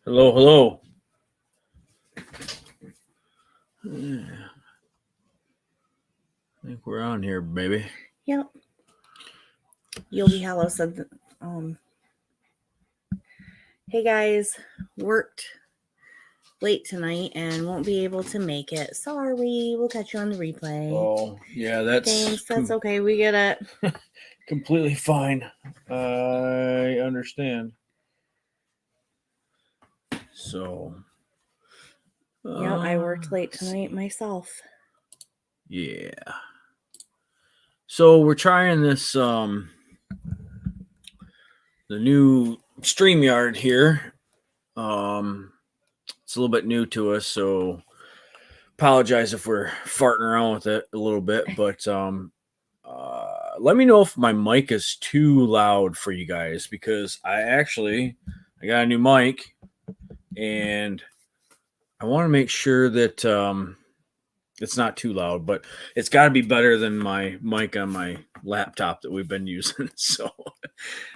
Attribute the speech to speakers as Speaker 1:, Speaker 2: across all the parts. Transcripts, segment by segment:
Speaker 1: Hello, hello. Yeah, I think we're on here, baby.
Speaker 2: Yep. Yogi Hollow said, "Hey guys, worked late tonight and won't be able to make it. Sorry, we'll catch you on the replay."
Speaker 1: Oh, yeah, that's
Speaker 2: Thanks, that's okay. We get it.
Speaker 1: completely fine. I understand. So,
Speaker 2: Yep, I worked late tonight myself.
Speaker 1: Yeah. So we're trying this the new StreamYard here. It's a little bit new to us, so apologize if we're farting around with it a little bit, but let me know if my mic is too loud for you guys, because I got a new mic and I want to make sure that it's not too loud, but it's got to be better than my mic on my laptop that we've been using. So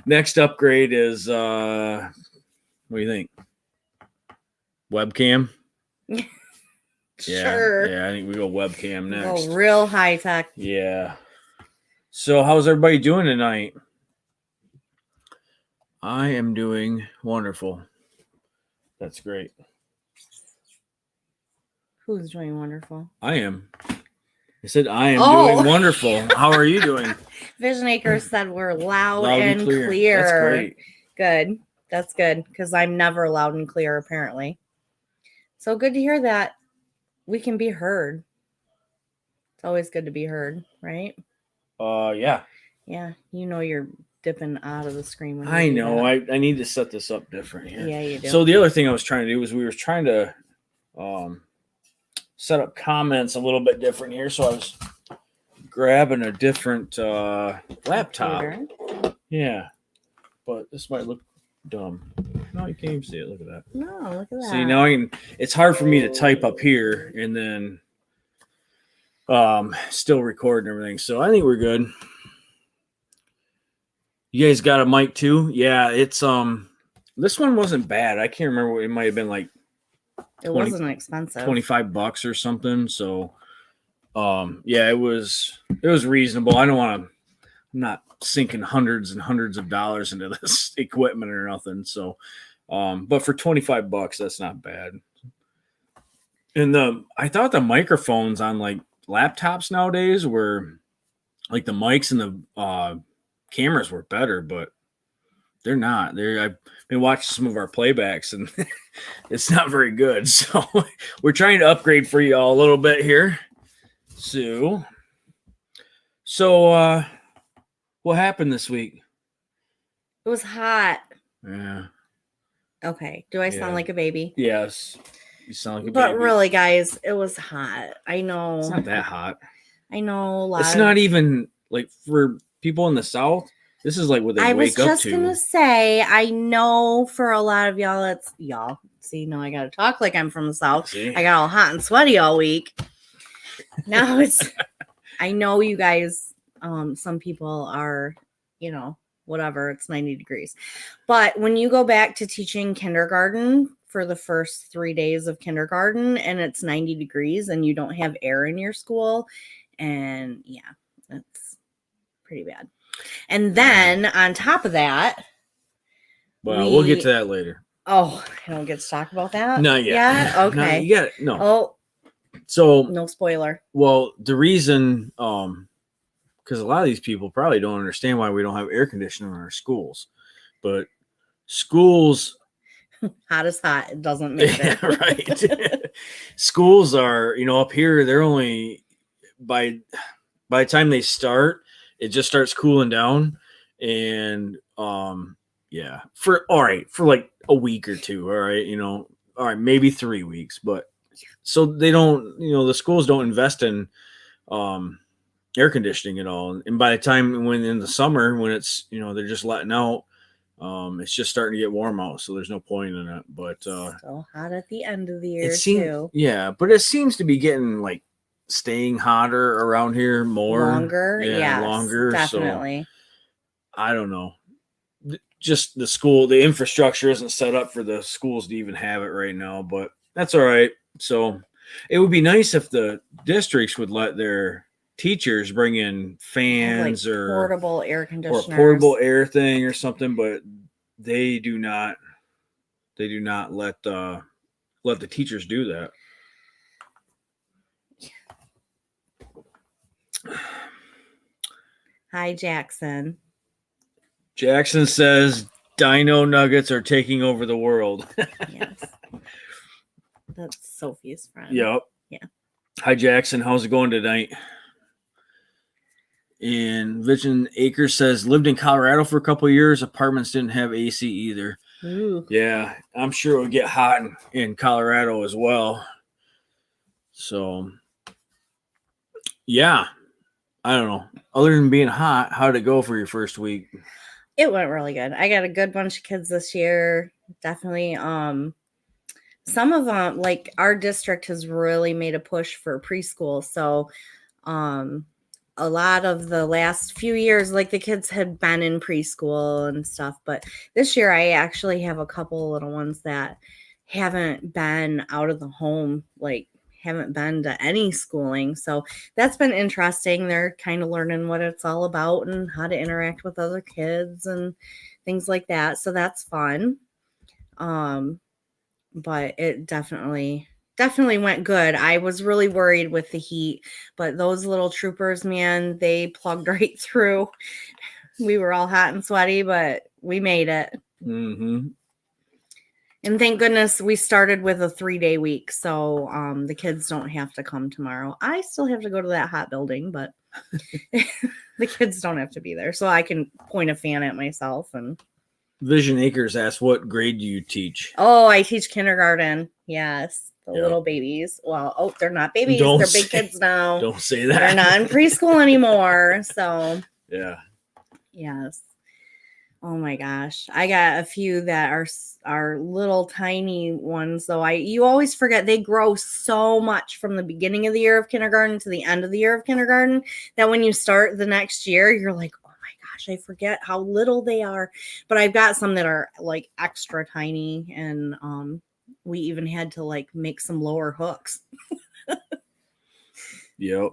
Speaker 1: next upgrade is what do you think? Webcam?
Speaker 2: Sure.
Speaker 1: Yeah, I think we go webcam next.
Speaker 2: Go real high tech.
Speaker 1: Yeah. So how's everybody doing tonight? I am doing wonderful. That's great.
Speaker 2: Who's doing wonderful?
Speaker 1: I am. I said I am doing wonderful. How are you doing?
Speaker 2: Vision Acres said we're loud and clear.
Speaker 1: That's great.
Speaker 2: Good. That's good, because I'm never loud and clear, apparently. So good to hear that we can be heard. It's always good to be heard, right?
Speaker 1: Yeah.
Speaker 2: Yeah, you know you're dipping out of the screen. When
Speaker 1: I know. I need to set this up different here.
Speaker 2: Yeah, you do.
Speaker 1: So the other thing I was trying to do was we were trying to set up comments a little bit different here. So I was grabbing a different laptop.
Speaker 2: Computer.
Speaker 1: Yeah. But this might look dumb. No, you can't even see it. Look at that.
Speaker 2: No, look at that.
Speaker 1: See, now it's hard for me to type up here and then still record and everything. So I think we're good. You guys got a mic too? Yeah, it's this one wasn't bad. I can't remember. It might have been like
Speaker 2: it wasn't expensive.
Speaker 1: $25 or something. So yeah, it was reasonable. I don't want to, I'm not sinking hundreds and hundreds of dollars into this equipment or nothing. So but for $25, that's not bad. And I thought the microphones on like laptops nowadays were like the mics and the cameras were better, but they're not. I've been watching some of our playbacks and it's not very good. So we're trying to upgrade for you all a little bit here. So what happened this week?
Speaker 2: It was hot.
Speaker 1: Yeah.
Speaker 2: Okay. Do I sound like a baby?
Speaker 1: Yes. You sound like a baby.
Speaker 2: But really, guys, it was hot. I know.
Speaker 1: It's not that hot.
Speaker 2: I know.
Speaker 1: It's not even like for people in the South. This is like what they wake up to. I was just
Speaker 2: gonna say, I know for a lot of y'all, it's y'all. See, now I gotta talk like I'm from the South.
Speaker 1: See?
Speaker 2: I got all hot and sweaty all week. Now it's. I know you guys. Some people are, whatever. It's 90 degrees, but when you go back to teaching kindergarten for the first 3 days of kindergarten, and it's 90 degrees, and you don't have air in your school, and yeah, that's pretty bad. And then on top of that,
Speaker 1: we'll get to that later.
Speaker 2: Oh, I don't get to talk about that?
Speaker 1: Not yet.
Speaker 2: Yeah? Okay.
Speaker 1: No.
Speaker 2: Oh.
Speaker 1: So
Speaker 2: no spoiler.
Speaker 1: Well, the reason, because a lot of these people probably don't understand why we don't have air conditioning in our schools, but schools
Speaker 2: hot is hot. It doesn't make it.
Speaker 1: Right. Schools are, up here, they're only by the time they start, it just starts cooling down. And yeah, for like a week or two. All right, maybe 3 weeks. But so they don't, the schools don't invest in air conditioning at all. And by the time when in the summer, when it's, they're just letting out, it's just starting to get warm out, so there's no point in it. But
Speaker 2: still hot at the end of the year too.
Speaker 1: Yeah, but it seems to be getting like staying hotter around here more
Speaker 2: longer.
Speaker 1: Yeah, longer.
Speaker 2: Definitely.
Speaker 1: So, I don't know. just the school, the infrastructure isn't set up for the schools to even have it right now, but that's all right. So it would be nice if the districts would let their teachers bring in fans
Speaker 2: like
Speaker 1: or
Speaker 2: portable air
Speaker 1: a
Speaker 2: conditioners.
Speaker 1: portable air thing or something, but they do not let the teachers do that.
Speaker 2: Hi, Jackson.
Speaker 1: Jackson says Dino Nuggets are taking over the world.
Speaker 2: Yes. That's Sophie's friend.
Speaker 1: Yep.
Speaker 2: Yeah.
Speaker 1: Hi, Jackson. How's it going tonight? And Vision Acres says, lived in Colorado for a couple of years. Apartments didn't have AC either.
Speaker 2: Ooh.
Speaker 1: Yeah, I'm sure it would get hot in Colorado as well. So, yeah, I don't know. Other than being hot, how'd it go for your first week?
Speaker 2: It went really good. I got a good bunch of kids this year. Definitely. Some of them, like our district has really made a push for preschool. So, a lot of the last few years, like the kids had been in preschool and stuff, but this year I actually have a couple little ones that haven't been out of the home, like haven't been to any schooling. So that's been interesting. They're kind of learning what it's all about and how to interact with other kids and things like that. So that's fun. But it definitely went good. I was really worried with the heat, but those little troopers, man, they plugged right through. We were all hot and sweaty, but we made it.
Speaker 1: Mm-hmm.
Speaker 2: And thank goodness we started with a 3-day week. So the kids don't have to come tomorrow. I still have to go to that hot building, but the kids don't have to be there. So I can point a fan at myself. And
Speaker 1: Vision Acres asks, what grade do you teach?
Speaker 2: Oh, I teach kindergarten. Yes. The little babies. Well, they're not babies. They're big kids now.
Speaker 1: Don't say that.
Speaker 2: They're not in preschool anymore. So,
Speaker 1: yeah.
Speaker 2: Yes. Oh my gosh. I got a few that are little tiny ones though. You always forget they grow so much from the beginning of the year of kindergarten to the end of the year of kindergarten that when you start the next year, you're like, oh my gosh, I forget how little they are. But I've got some that are like extra tiny, and we even had to like make some lower hooks.
Speaker 1: Yep.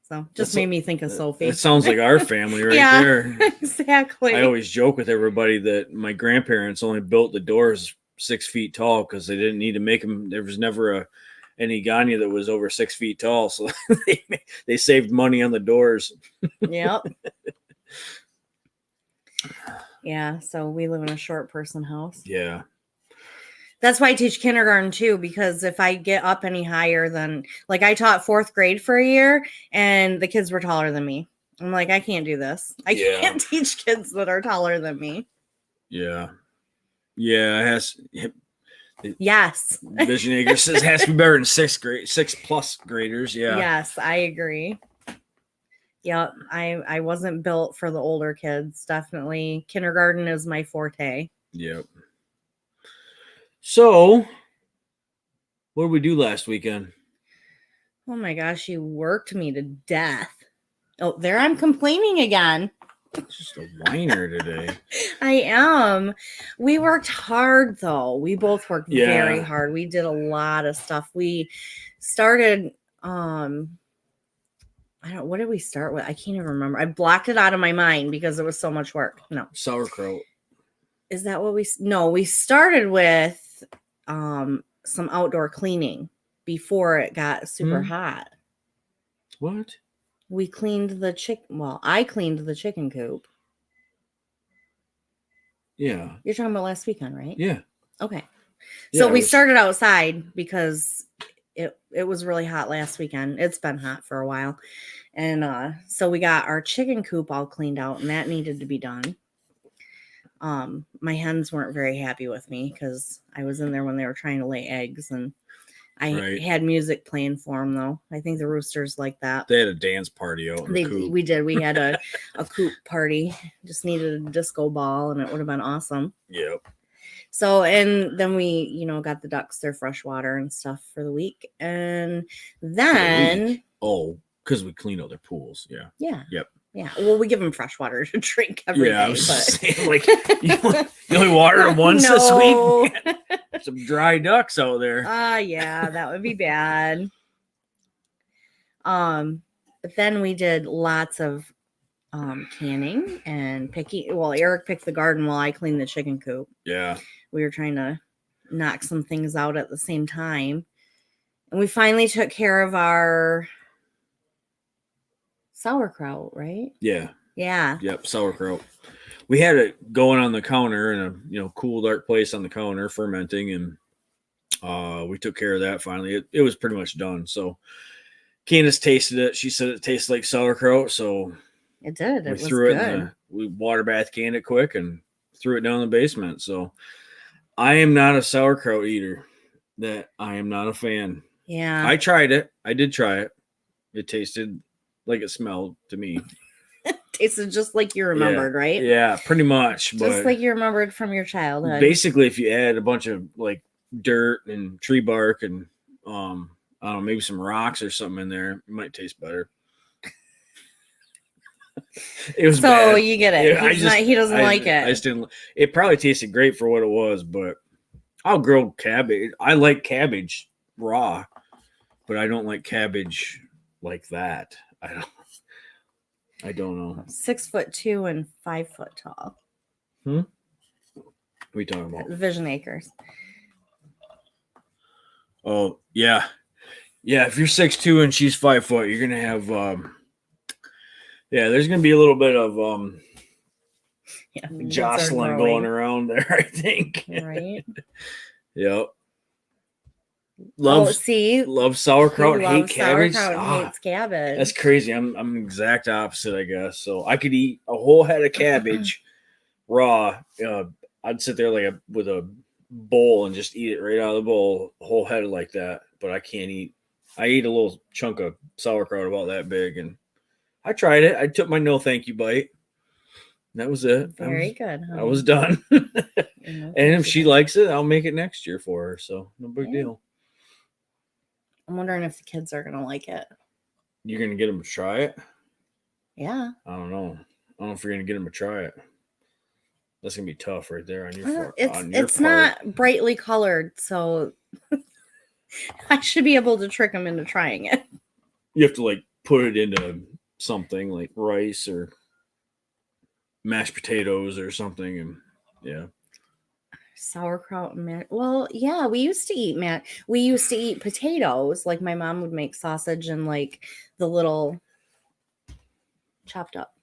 Speaker 2: So just made me think of Sophie.
Speaker 1: It sounds like our family right there.
Speaker 2: Exactly.
Speaker 1: I always joke with everybody that my grandparents only built the doors 6 feet tall because they didn't need to make them. There was never any Gagne that was over 6 feet tall. So they saved money on the doors.
Speaker 2: Yep. Yeah. So we live in a short person house.
Speaker 1: Yeah.
Speaker 2: That's why I teach kindergarten too, because if I get up any higher than, like I taught 4th grade for a year and the kids were taller than me. I'm like, I can't do this. I can't teach kids that are taller than me.
Speaker 1: Yeah. Yeah. It has.
Speaker 2: Yes.
Speaker 1: Vision Acres says it has to be better than 6+ graders. Yeah.
Speaker 2: Yes, I agree. Yep. I wasn't built for the older kids. Definitely. Kindergarten is my forte.
Speaker 1: Yep. So, what did we do last weekend?
Speaker 2: Oh my gosh, you worked me to death. Oh, there I'm complaining again.
Speaker 1: Just a whiner today.
Speaker 2: I am. We worked hard though. We both worked very hard. We did a lot of stuff. We started what did we start with? I can't even remember. I blocked it out of my mind because it was so much work. No.
Speaker 1: Sauerkraut.
Speaker 2: Is that what we started with some outdoor cleaning before it got super hot.
Speaker 1: What?
Speaker 2: We cleaned the chicken. Well, I cleaned the chicken coop.
Speaker 1: Yeah.
Speaker 2: You're talking about last weekend, right?
Speaker 1: Yeah.
Speaker 2: Okay. So we started outside because it was really hot last weekend. It's been hot for a while. And so we got our chicken coop all cleaned out, and that needed to be done. My hens weren't very happy with me because I was in there when they were trying to lay eggs, and I had music playing for them though. I think the roosters like that.
Speaker 1: They had a dance party out in the coop.
Speaker 2: We did. We had a coop party. Just needed a disco ball, and it would have been awesome.
Speaker 1: Yep.
Speaker 2: So, and then we, got the ducks their fresh water and stuff for the week, and then
Speaker 1: because we cleaned out their pools. Yeah.
Speaker 2: Yeah.
Speaker 1: Yep.
Speaker 2: Yeah. Well, we give them fresh water to drink every day.
Speaker 1: I was
Speaker 2: But
Speaker 1: saying, like, you only water them once this week. Some dry ducks out there.
Speaker 2: Yeah, that would be bad. But then we did lots of canning and picking. Well, Eric picked the garden while I cleaned the chicken coop.
Speaker 1: Yeah.
Speaker 2: We were trying to knock some things out at the same time. And we finally took care of our sauerkraut, right?
Speaker 1: Yeah.
Speaker 2: Yeah.
Speaker 1: Yep. Sauerkraut. We had it going on the counter in a cool, dark place on the counter, fermenting, and we took care of that finally. It was pretty much done. So Candace tasted it. She said it tastes like sauerkraut. So
Speaker 2: it did.
Speaker 1: We
Speaker 2: was
Speaker 1: threw
Speaker 2: good.
Speaker 1: it we water bath canned it quick and threw it down the basement. So I am not a sauerkraut eater. That I am not a fan.
Speaker 2: Yeah.
Speaker 1: I tried it. I did try it. It tasted like it smelled to me.
Speaker 2: Tasted just like you remembered, right?
Speaker 1: Yeah, pretty much.
Speaker 2: Just like you remembered from your childhood.
Speaker 1: Basically, if you add a bunch of like dirt and tree bark and I don't know, maybe some rocks or something in there, it might taste better. It was bad.
Speaker 2: You get it. He doesn't like it.
Speaker 1: I just didn't. It probably tasted great for what it was, but I'll grow cabbage. I like cabbage raw, but I don't like cabbage like that. I don't know.
Speaker 2: 6'2" and 5 foot tall.
Speaker 1: What are we talking about?
Speaker 2: Vision Acres.
Speaker 1: Oh yeah. If you're 6'2" and she's 5 foot, you're gonna have there's gonna be a little bit of jostling going around there, I think.
Speaker 2: Right.
Speaker 1: Yep.
Speaker 2: Love
Speaker 1: sauerkraut, hate cabbage.
Speaker 2: Hates cabbage.
Speaker 1: That's crazy. I'm the exact opposite, I guess. So I could eat a whole head of cabbage raw. I'd sit there with a bowl and just eat it right out of the bowl, a whole head like that. But I can't eat. I eat a little chunk of sauerkraut about that big, and I tried it. I took my no thank you bite. That was it.
Speaker 2: Very good. Honey.
Speaker 1: I was done. And if she likes it, I'll make it next year for her. So no big deal.
Speaker 2: I'm wondering if the kids are going to like it.
Speaker 1: You're going to get them to try it?
Speaker 2: Yeah.
Speaker 1: I don't know. I don't know if you're going to get them to try it. That's going to be tough right there on your part.
Speaker 2: It's not brightly colored, so I should be able to trick them into trying it.
Speaker 1: You have to put it into something like rice or mashed potatoes or something, and yeah.
Speaker 2: Sauerkraut and well, yeah, we used to eat potatoes. Like my mom would make sausage and the little chopped up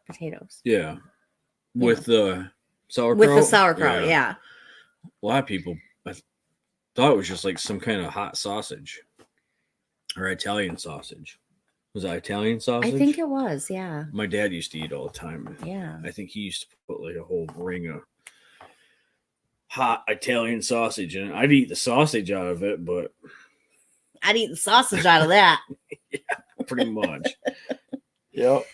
Speaker 2: potatoes.
Speaker 1: Yeah. With the sauerkraut.
Speaker 2: With the sauerkraut, yeah.
Speaker 1: A lot of people thought it was just some kind of hot sausage or Italian sausage. Was that Italian sausage?
Speaker 2: I think it was, yeah.
Speaker 1: My dad used to eat all the time.
Speaker 2: Yeah.
Speaker 1: I think he used to put a whole ring of hot Italian sausage in it. I'd eat the sausage out of it, but
Speaker 2: I'd eat the sausage out of that.
Speaker 1: Yeah, pretty much. Yep.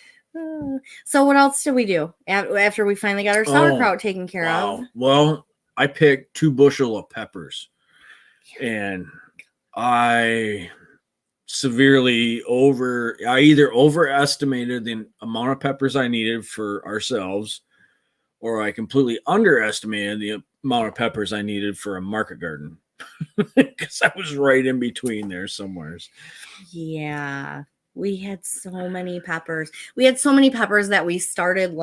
Speaker 2: So what else did we do after we finally got our sauerkraut taken care of?
Speaker 1: Well, I picked 2 bushel of peppers, and I either overestimated the amount of peppers I needed for ourselves, or I completely underestimated the amount of peppers I needed for a market garden, because I was right in between there somewhere.
Speaker 2: Yeah, we had so many peppers. We had so many peppers that we started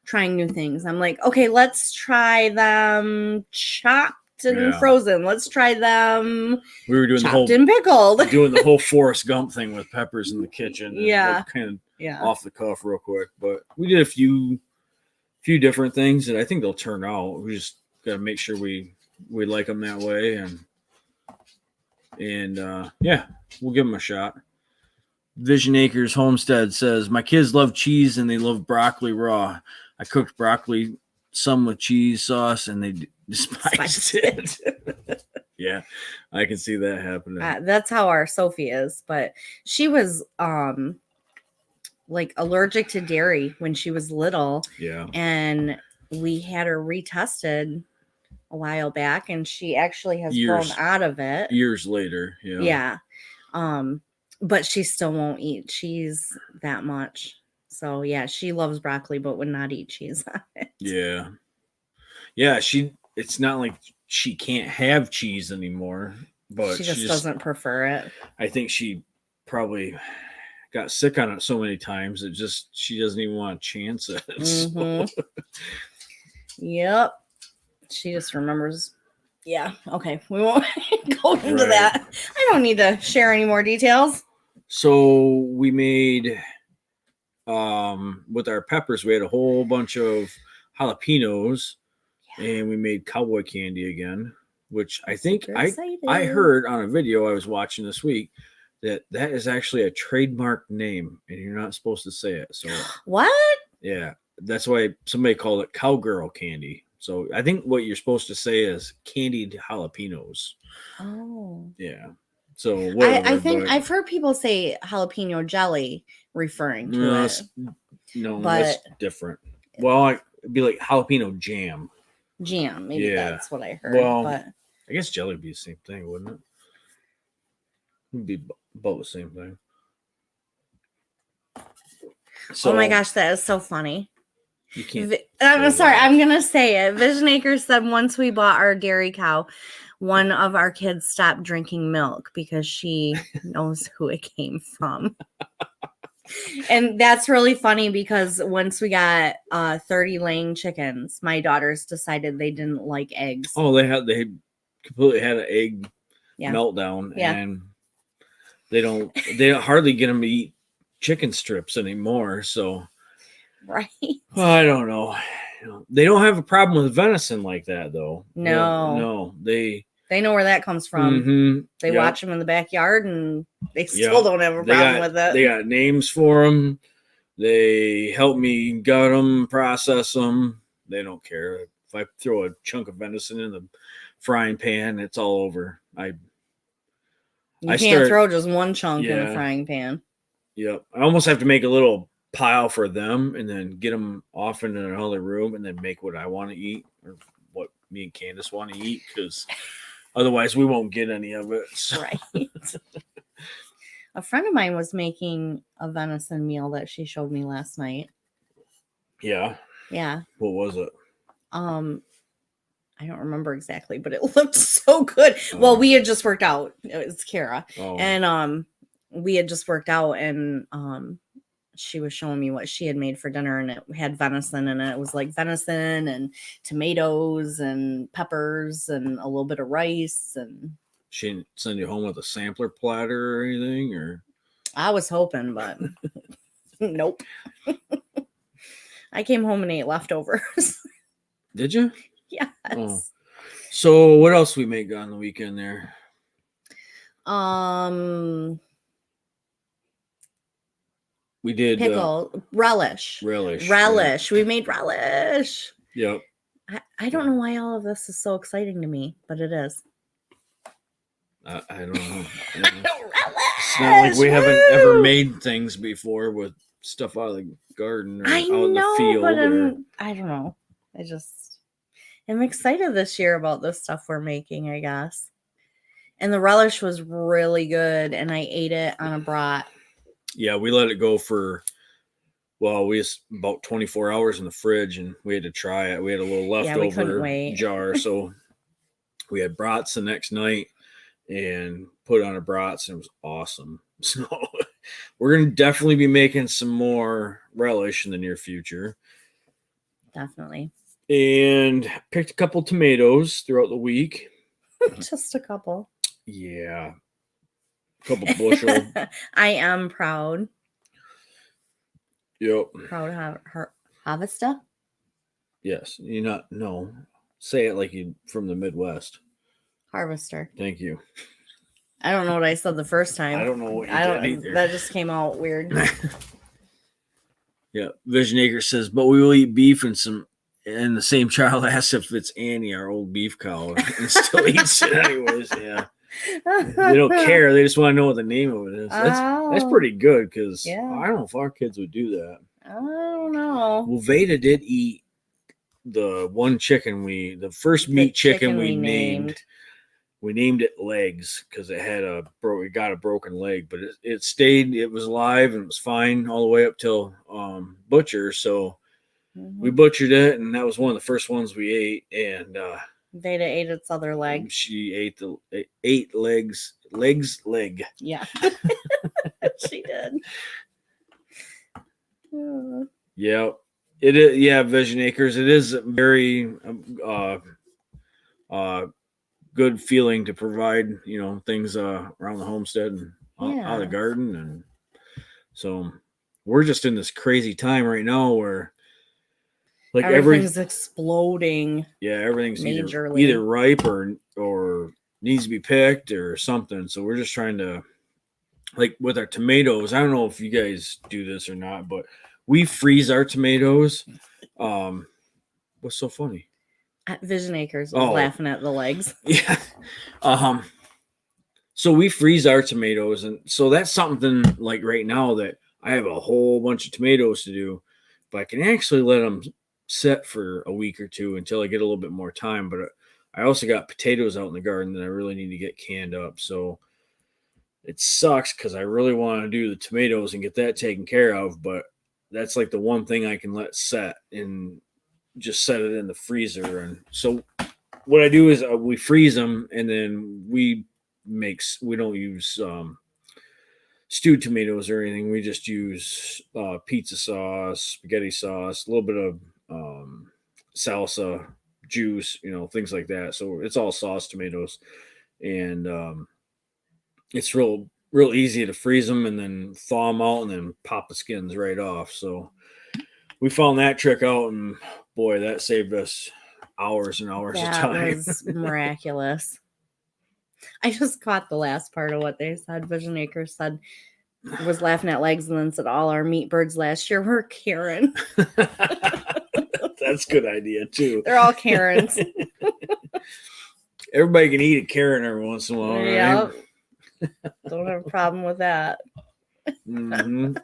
Speaker 2: trying new things. I'm like, okay, let's try them chopped and frozen. Let's try them.
Speaker 1: We were doing
Speaker 2: chopped and pickled.
Speaker 1: Doing the whole Forrest Gump thing with peppers in the kitchen.
Speaker 2: Yeah,
Speaker 1: kind of off the cuff, real quick. But we did a few different things that I think they'll turn out. We just got to make sure we like them that way, and we'll give them a shot. Vision Acres Homestead says, my kids love cheese and they love broccoli raw. I cooked broccoli some with cheese sauce and they despised it. Yeah, I can see that happening.
Speaker 2: That's how our Sophie is, but she was allergic to dairy when she was little.
Speaker 1: Yeah.
Speaker 2: And we had her retested a while back, and she actually has grown out of it.
Speaker 1: Years later, yeah.
Speaker 2: Yeah. But she still won't eat cheese that much. So yeah, she loves broccoli, but would not eat cheese on it.
Speaker 1: Yeah. Yeah, it's not like she can't have cheese anymore, but
Speaker 2: She just doesn't prefer it.
Speaker 1: I think she probably got sick on it so many times that she doesn't even want to chance it.
Speaker 2: Mm-hmm.
Speaker 1: So.
Speaker 2: Yep. She just remembers. Yeah. Okay. We won't go into that. I don't need to share any more details.
Speaker 1: So we made with our peppers, we had a whole bunch of jalapenos, and we made cowboy candy again, which I think I heard on a video I was watching this week that is actually a trademark name, and you're not supposed to say it. So
Speaker 2: what?
Speaker 1: Yeah, that's why somebody called it cowgirl candy. So I think what you're supposed to say is candied jalapenos.
Speaker 2: Oh.
Speaker 1: Yeah. So whatever,
Speaker 2: I think I've heard people say jalapeno jelly referring to it.
Speaker 1: No, that's different. Well, it'd be like jalapeno jam.
Speaker 2: Jam, maybe that's what I heard.
Speaker 1: Well,
Speaker 2: but
Speaker 1: I guess jelly would be the same thing, wouldn't it? It'd be about the same thing. So,
Speaker 2: oh my gosh, that is so funny.
Speaker 1: You can't.
Speaker 2: I'm sorry, I'm gonna say it. Vision Acres said once we bought our dairy cow, one of our kids stopped drinking milk because she knows who it came from. And that's really funny because once we got 30 laying chickens, my daughters decided they didn't like eggs.
Speaker 1: Oh, they completely had an egg meltdown, and they don't hardly get them to eat chicken strips anymore. So,
Speaker 2: right?
Speaker 1: Well, I don't know. They don't have a problem with venison like that, though.
Speaker 2: No,
Speaker 1: they
Speaker 2: know where that comes from.
Speaker 1: Mm-hmm,
Speaker 2: they watch them in the backyard, and they still don't have a problem with it.
Speaker 1: They got names for them. They help me gut them, process them. They don't care if I throw a chunk of venison in the frying pan. It's all over.
Speaker 2: You can't throw just one chunk in a frying pan.
Speaker 1: Yep. I almost have to make a little pile for them and then get them off in another room and then make what I want to eat or what me and Candace want to eat, because otherwise we won't get any of it. So.
Speaker 2: Right. A friend of mine was making a venison meal that she showed me last night.
Speaker 1: Yeah.
Speaker 2: Yeah.
Speaker 1: What was it?
Speaker 2: I don't remember exactly, but it looked so good. Well, we had just worked out. It was Kara. And we had just worked out, and she was showing me what she had made for dinner, and it had venison in it. It was like venison and tomatoes and peppers and a little bit of rice. And
Speaker 1: she didn't send you home with a sampler platter or anything, or?
Speaker 2: I was hoping, but nope. I came home and ate leftovers.
Speaker 1: Did you?
Speaker 2: Yes. Oh.
Speaker 1: So what else we make on the weekend there? We did
Speaker 2: pickle relish.
Speaker 1: Relish.
Speaker 2: We made relish.
Speaker 1: Yep.
Speaker 2: I don't know why all of this is so exciting to me, but it is.
Speaker 1: I don't know. It's not like we haven't ever made things before with stuff out of the garden or out in the field.
Speaker 2: But I don't know. I'm excited this year about the stuff we're making, I guess. And the relish was really good, and I ate it on a brat.
Speaker 1: Yeah, we let it go for, about 24 hours in the fridge, and we had to try it. We had a little leftover jar, so we had brats the next night and put on a brats, and it was awesome. So we're going to definitely be making some more relish in the near future.
Speaker 2: Definitely.
Speaker 1: And picked a couple tomatoes throughout the week.
Speaker 2: Just a couple.
Speaker 1: Yeah. A couple bushel.
Speaker 2: I am proud.
Speaker 1: Yep.
Speaker 2: Proud of her harvester.
Speaker 1: Yes. No. Say it like you from the Midwest.
Speaker 2: Harvester.
Speaker 1: Thank you.
Speaker 2: I don't know what I said the first time.
Speaker 1: I don't know what you did either.
Speaker 2: That just came out weird.
Speaker 1: Yeah. Vision Acre says, but we will eat beef and the same child asks if it's Annie, our old beef cow, and still eats it anyways. Yeah. They don't care. They just want to know what the name of it is. That's pretty good, because I don't know if our kids would do that.
Speaker 2: I don't know.
Speaker 1: Well, Veda did eat the one chicken the first meat chicken we named. we named it Legs because it had it got a broken leg, but it stayed. It was alive and it was fine all the way up till butcher. So we butchered it, and that was one of the first ones we ate. And
Speaker 2: Veda ate its other leg.
Speaker 1: she ate the 8 legs leg.
Speaker 2: Yeah, she did.
Speaker 1: Yeah, it is. Yeah, Vision Acres. It is very good feeling to provide things around the homestead and out of the garden, and so we're just in this crazy time right now where like
Speaker 2: everything's exploding.
Speaker 1: Yeah, everything's either ripe or needs to be picked or something. So we're just trying to, like with our tomatoes, I don't know if you guys do this or not, but we freeze our tomatoes. What's so funny?
Speaker 2: Vision Acres was laughing at the legs.
Speaker 1: Yeah. So we freeze our tomatoes, and so that's something like right now that I have a whole bunch of tomatoes to do, but I can actually let them sit for a week or two until I get a little bit more time. But I also got potatoes out in the garden that I really need to get canned up. So it sucks because I really want to do the tomatoes and get that taken care of, but that's like the one thing I can let set and just set it in the freezer. And so what I do is we freeze them, and then we don't use stewed tomatoes or anything. We just use pizza sauce, spaghetti sauce, a little bit of salsa, juice, things like that. So it's all sauce tomatoes, and it's real easy to freeze them and then thaw them out and then pop the skins right off. So we found that trick out, and boy, that saved us hours and hours of time.
Speaker 2: That was miraculous. I just caught the last part of what they said. Vision Acres said, was laughing at legs, and then said all our meat birds last year were Karen.
Speaker 1: That's a good idea too.
Speaker 2: They're all Karens.
Speaker 1: Everybody can eat a Karen every once in a while.
Speaker 2: Yep. Right? Don't have a problem with that.
Speaker 1: Mm-hmm.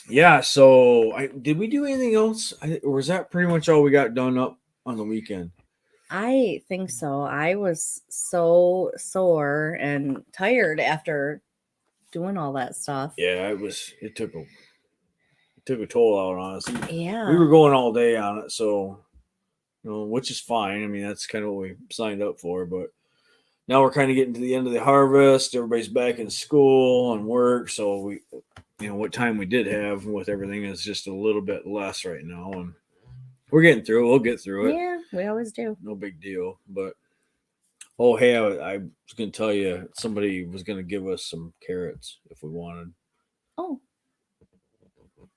Speaker 1: Yeah. So, did we do anything else, or was that pretty much all we got done up on the weekend?
Speaker 2: I think so. I was so sore and tired after doing all that stuff.
Speaker 1: Yeah, it took a toll out on us.
Speaker 2: Yeah.
Speaker 1: We were going all day on it, so which is fine. I mean, that's kind of what we signed up for, but now we're kind of getting to the end of the harvest. Everybody's back in school and work, so we what time we did have with everything is just a little bit less right now, and we're getting through it. We'll get through it.
Speaker 2: Yeah, we always do.
Speaker 1: No big deal. But oh, hey, I was going to tell you, somebody was going to give us some carrots if we wanted.
Speaker 2: Oh.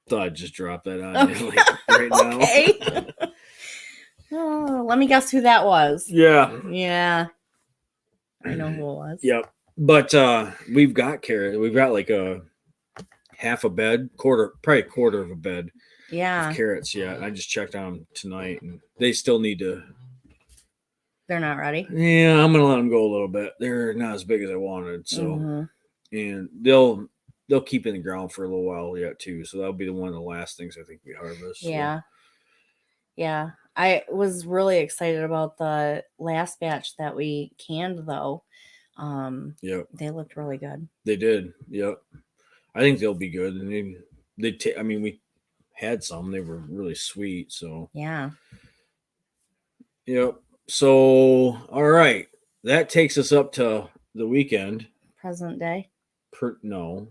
Speaker 1: Thought I'd just drop that on you right now.
Speaker 2: Okay. Oh, let me guess who that was.
Speaker 1: Yeah.
Speaker 2: Yeah. I know who it was.
Speaker 1: Yep. But we've got carrots. We've got like a half a bed, probably a quarter of a bed.
Speaker 2: Yeah.
Speaker 1: Of carrots. Yeah. I just checked on them tonight, and they still need to.
Speaker 2: They're not ready.
Speaker 1: Yeah, I'm gonna let them go a little bit. They're not as big as I wanted, so and they'll keep in the ground for a little while yet too. So that'll be one of the last things I think we harvest.
Speaker 2: Yeah. So. Yeah. I was really excited about the last batch that we canned though.
Speaker 1: Yeah.
Speaker 2: They looked really good.
Speaker 1: They did. Yep. I think they'll be good. And I mean, we had some. They were really sweet. So
Speaker 2: yeah.
Speaker 1: Yep. So all right, that takes us up to the weekend.
Speaker 2: Present day.
Speaker 1: No,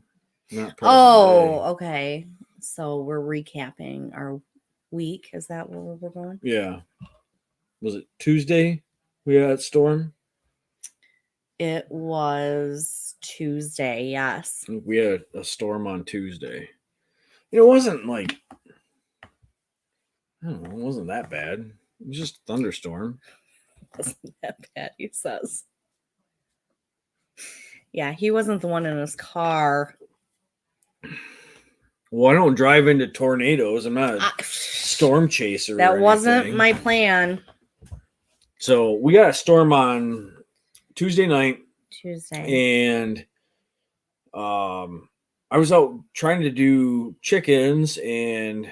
Speaker 1: not present
Speaker 2: day. Okay. So we're recapping our week. Is that where we're going?
Speaker 1: Yeah. Was it Tuesday we had a storm?
Speaker 2: It was Tuesday, yes.
Speaker 1: We had a storm on Tuesday. It wasn't like, I don't know, it wasn't that bad. It was just a thunderstorm.
Speaker 2: It wasn't that bad, he says. Yeah, he wasn't the one in his car.
Speaker 1: Well, I don't drive into tornadoes. I'm not a storm chaser.
Speaker 2: That wasn't my plan.
Speaker 1: So we got a storm on Tuesday night. And I was out trying to do chickens, and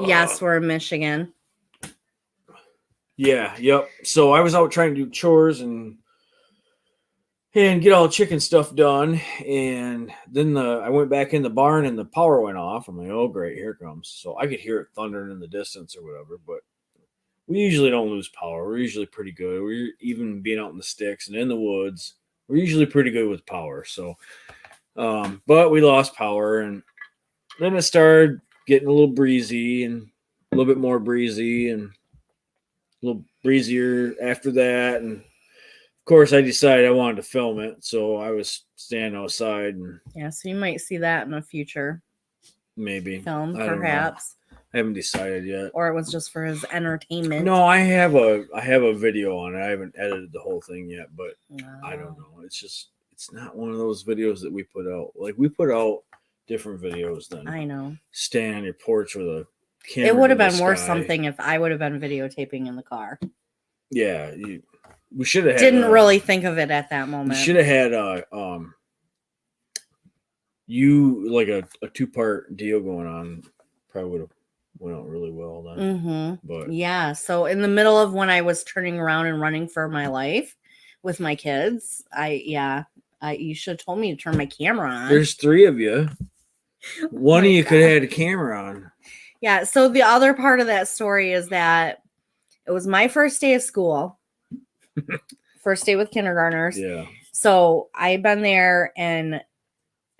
Speaker 2: yes, we're in Michigan.
Speaker 1: Yeah, yep. So I was out trying to do chores and get all the chicken stuff done, and then I went back in the barn and the power went off. I'm like, oh great, here it comes. So I could hear it thundering in the distance or whatever, but we usually don't lose power. We're usually pretty good. We're even being out in the sticks and in the woods. We're usually pretty good with power. So, but we lost power, and then it started getting a little breezy and a little bit more breezy and a little breezier after that. And of course, I decided I wanted to film it, so I was standing outside and
Speaker 2: Yeah, so you might see that in a future
Speaker 1: maybe
Speaker 2: film,
Speaker 1: I don't know.
Speaker 2: perhaps.
Speaker 1: I haven't decided yet.
Speaker 2: Or it was just for his entertainment.
Speaker 1: No, I have a video on it. I haven't edited the whole thing yet, but I don't know. It's not one of those videos that we put out. Like we put out different videos than
Speaker 2: I know.
Speaker 1: Staying on your porch with a camera.
Speaker 2: It would have been worth something if I would have been videotaping in the car.
Speaker 1: Yeah, we should have
Speaker 2: didn't really think of it at that moment.
Speaker 1: We should have had you like a 2-part deal going on. Probably would have went out really well then.
Speaker 2: Mm-hmm.
Speaker 1: But
Speaker 2: yeah, so in the middle of when I was turning around and running for my life with my kids, you should have told me to turn my camera on.
Speaker 1: There's 3 of you. One of you could have had a camera on.
Speaker 2: Yeah, so the other part of that story is that it was my first day of school. First day with kindergartners.
Speaker 1: Yeah.
Speaker 2: So I'd been there and it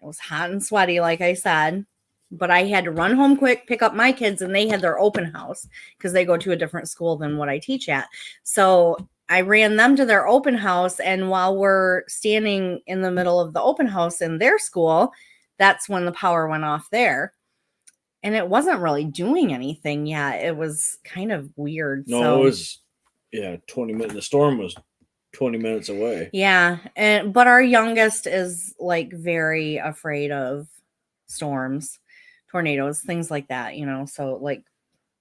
Speaker 2: was hot and sweaty, like I said. But I had to run home quick, pick up my kids, and they had their open house because they go to a different school than what I teach at. So I ran them to their open house. And while we're standing in the middle of the open house in their school, that's when the power went off there. And it wasn't really doing anything yet. It was kind of weird.
Speaker 1: No, it was 20 minutes. The storm was 20 minutes away.
Speaker 2: Yeah. But our youngest is like very afraid of storms, tornadoes, things like that, so like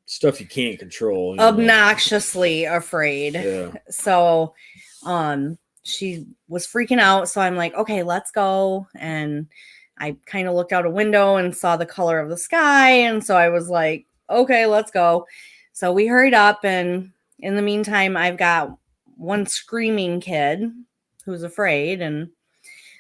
Speaker 1: stuff you can't control.
Speaker 2: Obnoxiously afraid.
Speaker 1: Yeah.
Speaker 2: So she was freaking out. So I'm like, okay, let's go. And I kind of looked out a window and saw the color of the sky. And so I was like, okay, let's go. So we hurried up. And in the meantime, I've got one screaming kid who's afraid. And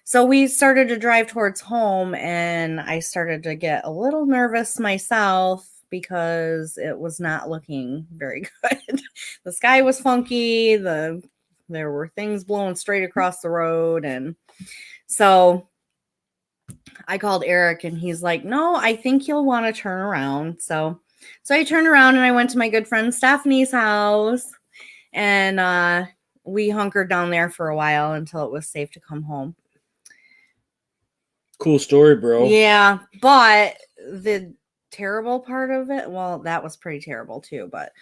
Speaker 2: so we started to drive towards home, and I started to get a little nervous myself because it was not looking very good. The sky was funky. There were things blowing straight across the road. And so I called Eric, and he's like, no, I think you'll want to turn around. So I turned around and I went to my good friend Stephanie's house, and we hunkered down there for a while until it was safe to come home.
Speaker 1: Cool story, bro.
Speaker 2: Yeah, but the terrible part of it, well, that was pretty terrible too, but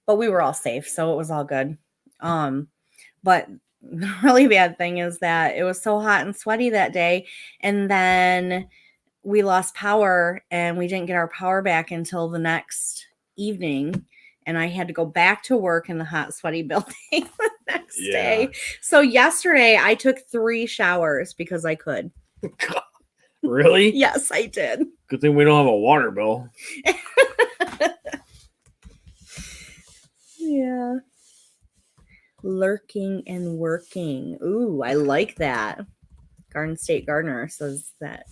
Speaker 2: we were all safe, so it was all good. But the really bad thing is that it was so hot and sweaty that day, and then we lost power, and we didn't get our power back until the next evening, and I had to go back to work in the hot, sweaty building the next day. So yesterday I took 3 showers because I could.
Speaker 1: Really?
Speaker 2: Yes, I did.
Speaker 1: Good thing we don't have a water bill.
Speaker 2: Yeah. Lurking and working. Ooh, I like that. Garden State Gardener says that.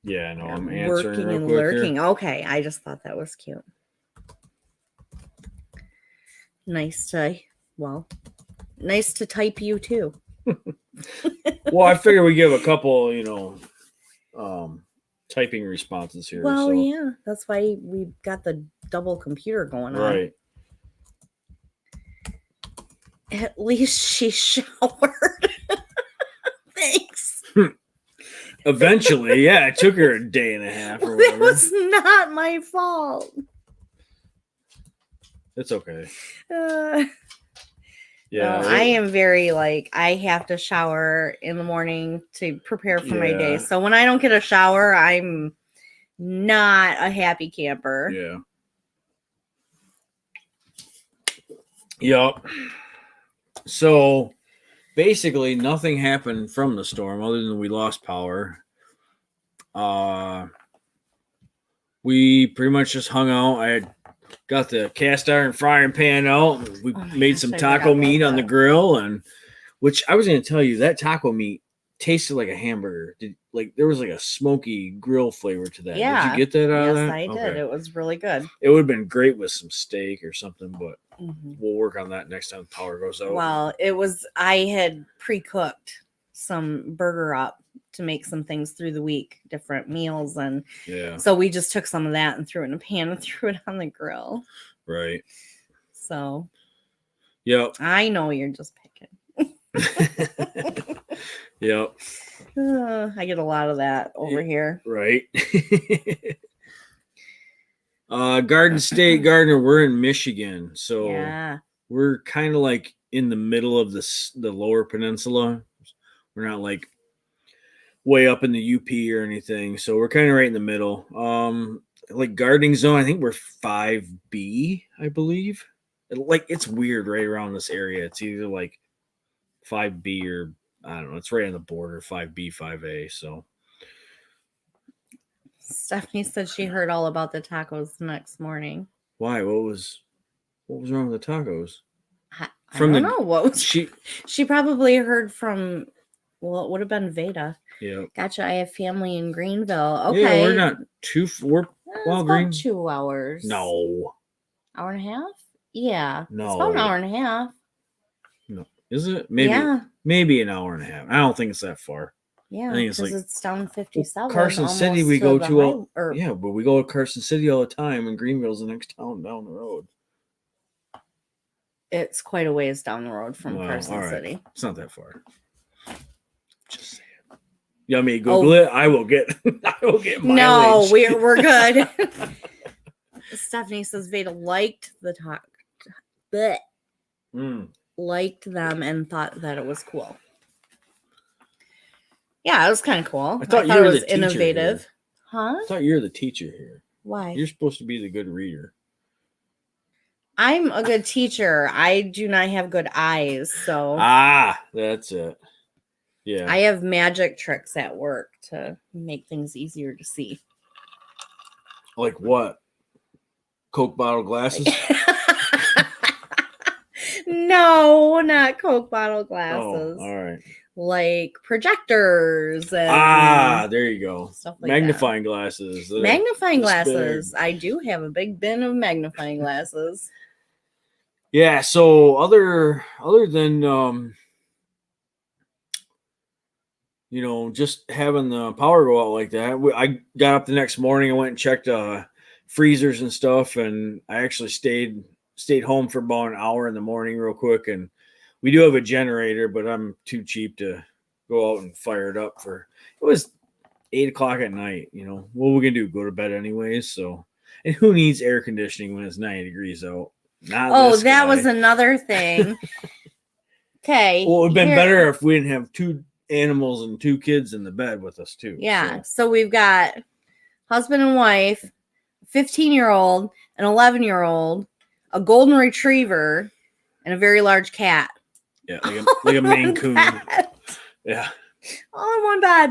Speaker 1: Yeah, I know. I'm answering
Speaker 2: working
Speaker 1: real
Speaker 2: and
Speaker 1: quick
Speaker 2: lurking.
Speaker 1: here.
Speaker 2: Okay, I just thought that was cute. Nice to type you too.
Speaker 1: Well, I figure we give a couple, typing responses here.
Speaker 2: Well,
Speaker 1: so.
Speaker 2: yeah, that's why we got the double computer going on.
Speaker 1: Right.
Speaker 2: At least she showered. Thanks.
Speaker 1: Eventually, yeah, it took her a day and a half or
Speaker 2: It
Speaker 1: whatever.
Speaker 2: was not my fault.
Speaker 1: It's okay.
Speaker 2: Yeah, I am very I have to shower in the morning to prepare for my day. So when I don't get a shower, I'm not a happy camper.
Speaker 1: Yeah. Yep. So basically nothing happened from the storm other than we lost power. We pretty much just hung out. I had got the cast iron frying pan out. And we
Speaker 2: Oh my
Speaker 1: made
Speaker 2: gosh,
Speaker 1: some
Speaker 2: I
Speaker 1: taco
Speaker 2: forgot
Speaker 1: meat
Speaker 2: about
Speaker 1: on the
Speaker 2: that.
Speaker 1: grill, and which I was going to tell you that taco meat tasted like a hamburger. There was like a smoky grill flavor to that.
Speaker 2: Yeah.
Speaker 1: Did you get that out of
Speaker 2: Yes,
Speaker 1: that?
Speaker 2: I did. It was really good.
Speaker 1: It would have been great with some steak or something, but
Speaker 2: Mhm.
Speaker 1: we'll work on that next time the power goes out.
Speaker 2: Well, I had pre-cooked some burger up to make some things through the week, different meals, and
Speaker 1: Yeah.
Speaker 2: so we just took some of that and threw it in a pan and threw it on the grill.
Speaker 1: Right.
Speaker 2: So
Speaker 1: Yep.
Speaker 2: I know you're just picking.
Speaker 1: Yep.
Speaker 2: I get a lot of that over here.
Speaker 1: Right. Garden State Gardner, we're in Michigan, so
Speaker 2: Yeah.
Speaker 1: we're kind of like in the middle of the lower peninsula. We're not like way up in the UP or anything, so we're kind of right in the middle. Like gardening zone, I think we're 5B, I believe. Like it's weird right around this area. It's either like 5B or I don't know. It's right on the border, 5B, 5A. So
Speaker 2: Stephanie said she heard all about the tacos the next morning.
Speaker 1: why? What was wrong with the tacos?
Speaker 2: I don't know what was
Speaker 1: she
Speaker 2: probably heard from. Well, it would have been Veda.
Speaker 1: Yeah.
Speaker 2: Gotcha. I have family in Greenville. Okay.
Speaker 1: Yeah, we're not too. We're
Speaker 2: well,
Speaker 1: Green.
Speaker 2: 2 hours.
Speaker 1: No.
Speaker 2: Hour and a half? Yeah.
Speaker 1: No.
Speaker 2: It's about an hour and a half.
Speaker 1: No. Is it? Maybe.
Speaker 2: Yeah.
Speaker 1: Maybe an hour and a half. I don't think it's that far.
Speaker 2: Yeah.
Speaker 1: I think it's
Speaker 2: because
Speaker 1: like
Speaker 2: it's down 57.
Speaker 1: Carson City. We go to.
Speaker 2: Or,
Speaker 1: yeah, but we go to Carson City all the time, and Greenville's the next town down the road.
Speaker 2: It's quite a ways down the road from
Speaker 1: Well,
Speaker 2: Carson
Speaker 1: all right.
Speaker 2: City.
Speaker 1: It's not that far. Just saying. You want me to Google it? I will get. I will get mileage.
Speaker 2: No, we're good. Stephanie says Veda liked the talk, but liked them and thought that it was cool. Yeah, it was kind of cool.
Speaker 1: I thought
Speaker 2: it was innovative.
Speaker 1: Here.
Speaker 2: Huh?
Speaker 1: I thought you're the teacher here.
Speaker 2: Why?
Speaker 1: You're supposed to be the good reader.
Speaker 2: I'm a good teacher. I do not have good eyes, so
Speaker 1: that's it. Yeah.
Speaker 2: I have magic tricks at work to make things easier to see.
Speaker 1: Like what? Coke bottle glasses?
Speaker 2: No, not Coke bottle glasses.
Speaker 1: Oh, all right.
Speaker 2: Like projectors and
Speaker 1: there you go.
Speaker 2: Stuff like
Speaker 1: magnifying glasses.
Speaker 2: Magnifying glasses. Big. I do have a big bin of magnifying glasses.
Speaker 1: Yeah, so other than just having the power go out like that, I got up the next morning and went and checked freezers and stuff, and I actually stayed home for about an hour in the morning real quick. And we do have a generator, but I'm too cheap to go out and fire it up it was 8:00 at night. What are we gonna do? Go to bed anyways. So, and who needs air conditioning when it's 90 degrees out?
Speaker 2: That was another thing. Okay.
Speaker 1: Well, it would have been better if we didn't have 2 animals and 2 kids in the bed with us too.
Speaker 2: Yeah. So we've got husband and wife, 15-year-old, an 11-year-old, a golden retriever, and a very large cat.
Speaker 1: Yeah, like a Maine Coon. Yeah.
Speaker 2: All in one bed.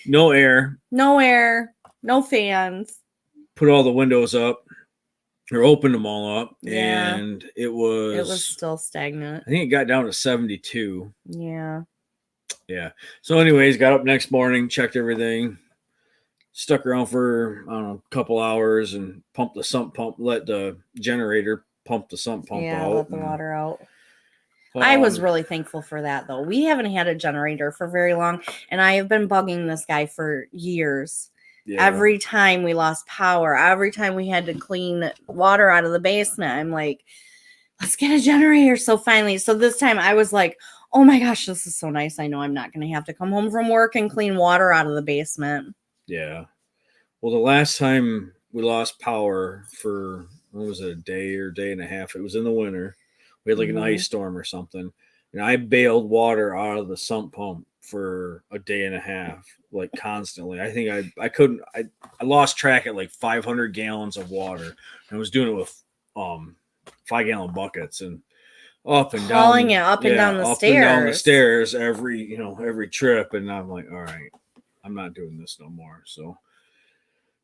Speaker 1: No air.
Speaker 2: No fans.
Speaker 1: Put all the windows up. Or opened them all up.
Speaker 2: Yeah.
Speaker 1: And it was
Speaker 2: still stagnant.
Speaker 1: I think it got down to 72.
Speaker 2: Yeah.
Speaker 1: Yeah. So anyways, got up next morning, checked everything, stuck around for, I don't know, a couple hours and pumped the sump pump, let the generator pump the sump pump out.
Speaker 2: Let the water out. I was really thankful for that, though. We haven't had a generator for very long, and I have been bugging this guy for years. Yeah. Every time we lost power, every time we had to clean water out of the basement, I'm like, let's get a generator. So this time I was like, oh my gosh, this is so nice. I know I'm not going to have to come home from work and clean water out of the basement.
Speaker 1: Yeah. Well, the last time we lost power for, what was it, a day or day and a half? It was in the winter. We had like an ice storm or something. And I bailed water out of the sump pump for a day and a half, like constantly. I think I lost track at like 500 gallons of water. And I was doing it with 5-gallon buckets and up and down.
Speaker 2: Hauling it up and down the stairs.
Speaker 1: And down the stairs every trip. And I'm like, all right, I'm not doing this no more. So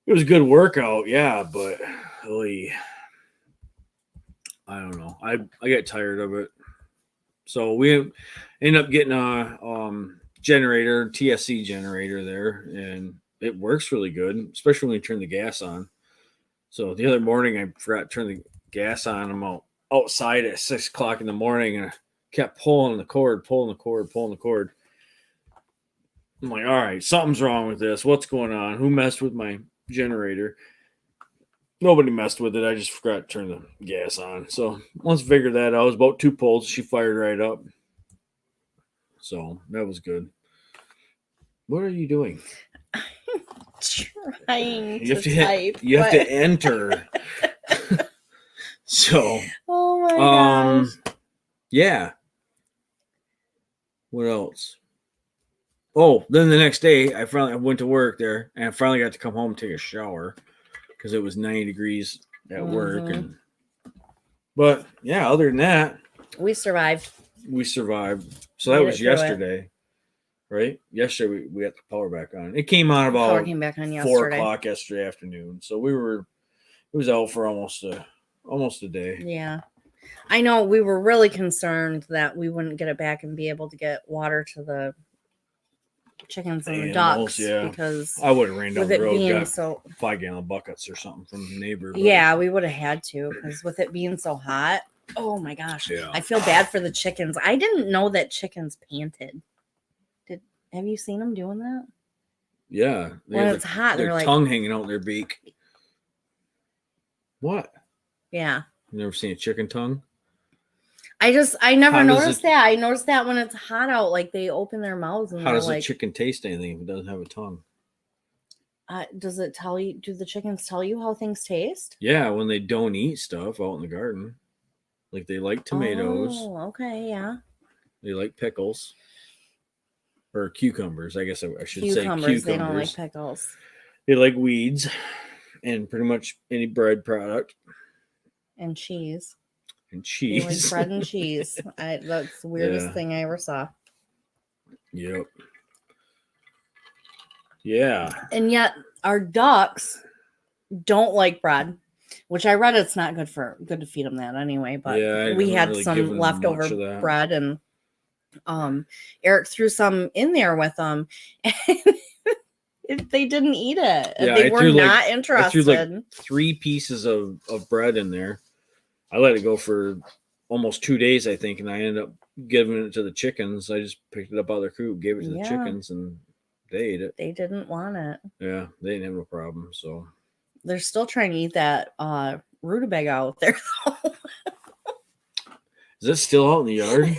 Speaker 1: it was a good workout, yeah, but really, I don't know. I got tired of it. So we ended up getting a generator, TSC generator there, and it works really good, especially when you turn the gas on. So the other morning I forgot to turn the gas on. I'm outside at 6:00 in the morning, and I kept pulling the cord. I'm like, all right, something's wrong with this. What's going on? Who messed with my generator? Nobody messed with it. I just forgot to turn the gas on. So once I figured that out, it was about 2 pulls. She fired right up. So that was good. What are you doing?
Speaker 2: Trying to type.
Speaker 1: You have to enter. So,
Speaker 2: oh my gosh.
Speaker 1: Yeah. What else? Oh, then the next day, I went to work there, and I finally got to come home and take a shower because it was 90 degrees at work. But yeah, other than that,
Speaker 2: we survived.
Speaker 1: So that was yesterday, right? Yesterday we got the power back on. It came on about 4 o'clock yesterday afternoon. So it was out for almost a day.
Speaker 2: Yeah. I know we were really concerned that we wouldn't get it back and be able to get water to the chickens and the ducks, because
Speaker 1: I would have ran down the road,
Speaker 2: being
Speaker 1: got 5-gallon buckets or something from the neighbor.
Speaker 2: Yeah, we would have had to, because with it being so hot. Oh my gosh.
Speaker 1: Yeah.
Speaker 2: I feel bad for the chickens. I didn't know that chickens panted. Have you seen them doing that?
Speaker 1: Yeah.
Speaker 2: When it's hot,
Speaker 1: their tongue hanging out their beak. What?
Speaker 2: Yeah.
Speaker 1: You never seen a chicken tongue?
Speaker 2: I never noticed that. I noticed that when it's hot out, like they open their mouths and
Speaker 1: how does a chicken taste anything if it doesn't have a tongue?
Speaker 2: Does it tell you? Do the chickens tell you how things taste?
Speaker 1: Yeah, when they don't eat stuff out in the garden, like they like tomatoes.
Speaker 2: Oh, okay, yeah.
Speaker 1: They like pickles or cucumbers. I guess I should say
Speaker 2: cucumbers. They don't like pickles.
Speaker 1: They like weeds and pretty much any bread product
Speaker 2: and cheese.
Speaker 1: They
Speaker 2: like bread and cheese. That's the weirdest thing I ever saw.
Speaker 1: Yep. Yeah.
Speaker 2: And yet our ducks don't like bread, which I read it's not good to feed them that anyway. But we had some leftover bread, and Eric threw some in there with them, and they didn't eat it.
Speaker 1: Yeah,
Speaker 2: they were not interested.
Speaker 1: I threw 3 pieces of bread in there. I let it go for almost 2 days, I think, and I ended up giving it to the chickens. I just picked it up out of their coop, gave it to the chickens, and they ate it.
Speaker 2: They didn't want it.
Speaker 1: Yeah, they didn't have no problem. So
Speaker 2: they're still trying to eat that rutabaga out there.
Speaker 1: Is it still out in the yard?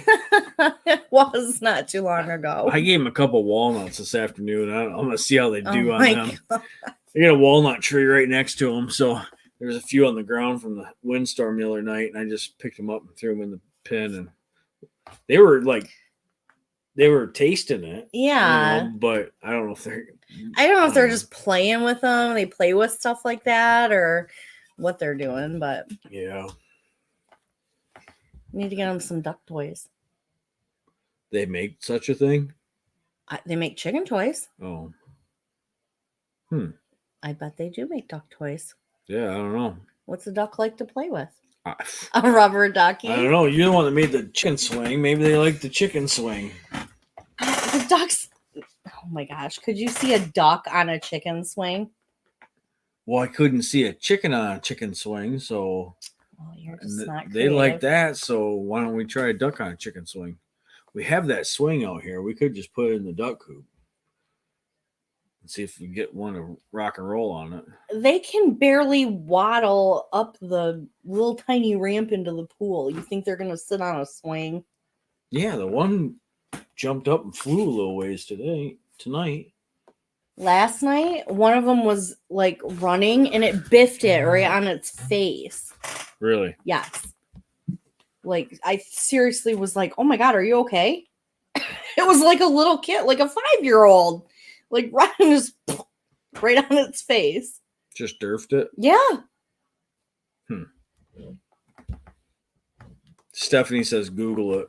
Speaker 2: It was not too long ago.
Speaker 1: I gave them a couple walnuts this afternoon. I'm going to see how they do on them. God. They got a walnut tree right next to them, so there's a few on the ground from the windstorm the other night, and I just picked them up and threw them in the pen, and they were tasting it.
Speaker 2: Yeah.
Speaker 1: But I don't know if
Speaker 2: they're just playing with them. They play with stuff like that or what they're doing, but
Speaker 1: yeah.
Speaker 2: Need to get them some duck toys.
Speaker 1: They make such a thing?
Speaker 2: They make chicken toys.
Speaker 1: Oh.
Speaker 2: I bet they do make duck toys.
Speaker 1: Yeah, I don't know.
Speaker 2: What's a duck like to play with? A rubber ducky?
Speaker 1: I don't know. You're the one that made the chicken swing. Maybe they like the chicken swing.
Speaker 2: The ducks. Oh my gosh. Could you see a duck on a chicken swing?
Speaker 1: Well, I couldn't see a chicken on a chicken swing, so
Speaker 2: you're just not creative.
Speaker 1: They like that, so why don't we try a duck on a chicken swing? We have that swing out here. We could just put it in the duck coop and see if we get one to rock and roll on it.
Speaker 2: They can barely waddle up the little tiny ramp into the pool. You think they're going to sit on a swing?
Speaker 1: Yeah, the one jumped up and flew a little ways tonight.
Speaker 2: Last night, one of them was like running and it biffed it right on its face.
Speaker 1: Really?
Speaker 2: Yes. Like, I seriously was like, oh my God, are you okay? It was like a little kid, like a 5-year-old, like running just right on its face.
Speaker 1: Just durfed it?
Speaker 2: Yeah.
Speaker 1: Stephanie says Google it.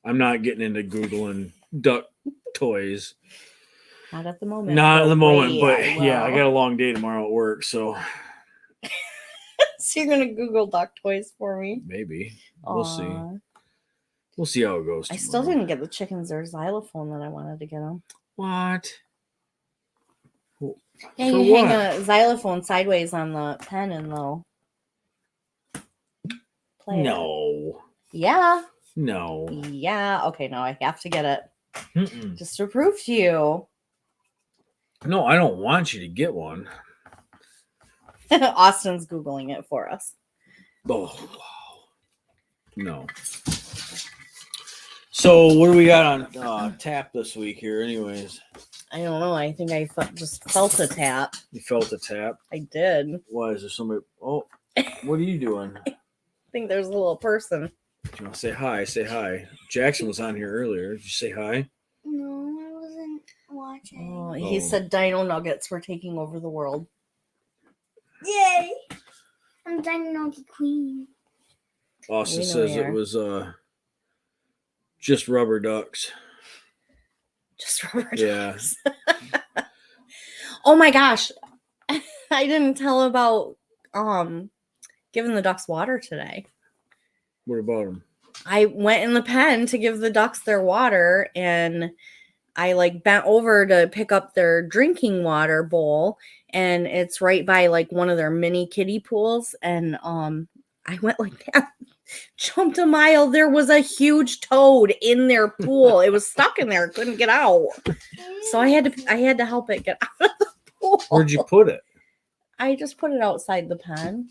Speaker 1: I'm not getting into Googling duck toys.
Speaker 2: Not at the moment.
Speaker 1: Not at the moment, but yeah, I got a long day tomorrow at work, so.
Speaker 2: So you're gonna Google duck toys for me?
Speaker 1: Maybe. We'll see.
Speaker 2: Aw.
Speaker 1: We'll see how it goes.
Speaker 2: I still
Speaker 1: tomorrow.
Speaker 2: didn't get the chickens their xylophone that I wanted to get them.
Speaker 1: What?
Speaker 2: Yeah,
Speaker 1: For
Speaker 2: you
Speaker 1: what?
Speaker 2: hang a xylophone sideways on the pen and they'll play it.
Speaker 1: No.
Speaker 2: Yeah.
Speaker 1: No.
Speaker 2: Yeah. Okay, now I have to get it
Speaker 1: Mm-mm.
Speaker 2: just to prove to you.
Speaker 1: No, I don't want you to get one.
Speaker 2: Austin's Googling it for us.
Speaker 1: Oh, wow. No. So, what do we got on tap this week here, anyways?
Speaker 2: I don't know. I think I just felt a tap.
Speaker 1: You felt a tap?
Speaker 2: I did.
Speaker 1: Why is there somebody? Oh, what are you doing?
Speaker 2: I think there's a little person.
Speaker 1: Do you want to say hi? Say hi. Jackson was on here earlier. Did you say hi?
Speaker 3: No, I wasn't watching.
Speaker 2: Oh, he said Dino Nuggets were taking over the world.
Speaker 3: Yay! I'm Dino Queen.
Speaker 1: Austin
Speaker 2: We know
Speaker 1: says
Speaker 2: you
Speaker 1: it
Speaker 2: are.
Speaker 1: was just rubber ducks.
Speaker 2: Just rubber
Speaker 1: Yeah.
Speaker 2: ducks. Oh my gosh. I didn't tell about giving the ducks water today.
Speaker 1: What about them?
Speaker 2: I went in the pen to give the ducks their water and I like bent over to pick up their drinking water bowl and it's right by like one of their mini kiddie pools and I went like that, jumped a mile. There was a huge toad in their pool. It was stuck in there, couldn't get out. So I had to help it get out of the pool.
Speaker 1: Where'd you put it?
Speaker 2: I just put it outside the pen.